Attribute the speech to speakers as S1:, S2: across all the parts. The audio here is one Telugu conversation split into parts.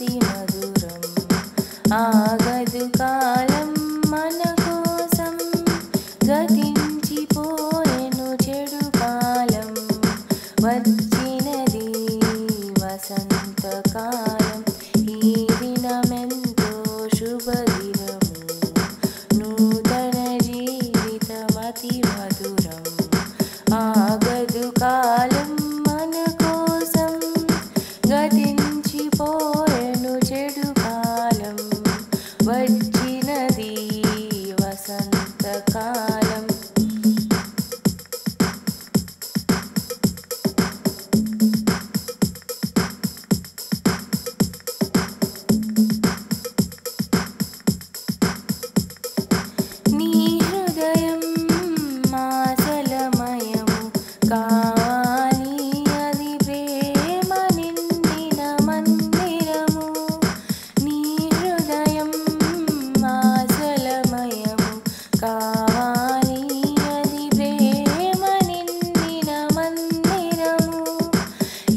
S1: అతి మధురం. ఆగదు కాలం మన కోసం, గతించిపోయెను చెడు కాలం. వచ్చినది వసంతకాలం, ఈ దినమెంతో శుభదినము. నూతన జీవితం అతి మధురం. ఆగదు కాలం మన కోసం, గతించిపోయెను చెడు కాలం. వచ్చినది వసంతకాలం. నీ హృదయం ఆశలమయము కావాలి, అది ప్రేమ నిండిన మందిరము. నీ హృదయం ఆశలమయము కావాలి, అది ప్రేమ నిండిన మందిరము.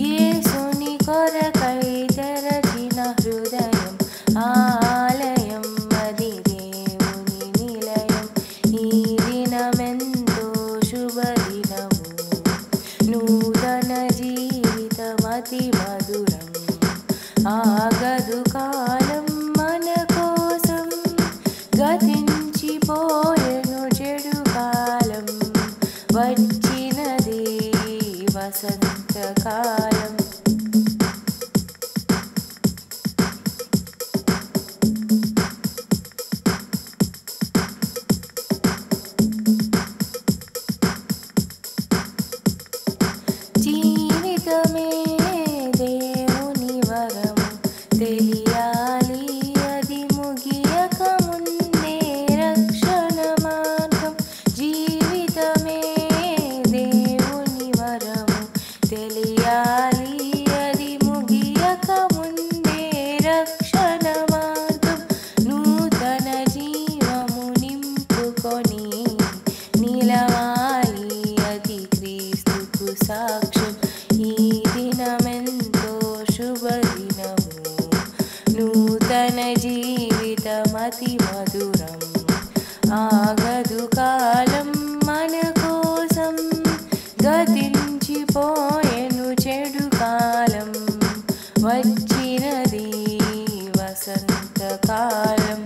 S1: యేసుని కొరకై తెరచిన హృదయం ఆలయం, అది దేవుని నిలయం. ఈ దినమెంతో శుభదినము. నూతన జీవితం అతి మధురం. ఆగదు కాలం మన కోసం, గతించిపోయెను చెడు కాలం. వచ్చినది వసంతకాలం. జీవితమే దేవుని వరము, తెలియాలి అది ముగియక ముందే రక్షణ మార్గం. జీవితమే దేవుని వరము, తెలియాలి అది ముగియక ముందే రక్షణ మార్గం. నూతన జీవము నింపుకొని నిలవాలి, అది క్రీస్తుకు సాక్ష్యం. ఈ దినమెంతో శుభదినము. నూతన జీవితం అతి మధురం. ఆగదు కాలం మన కోసం, గతించిపోయెను చెడు కాలం. వచ్చినది వసంతకాలం.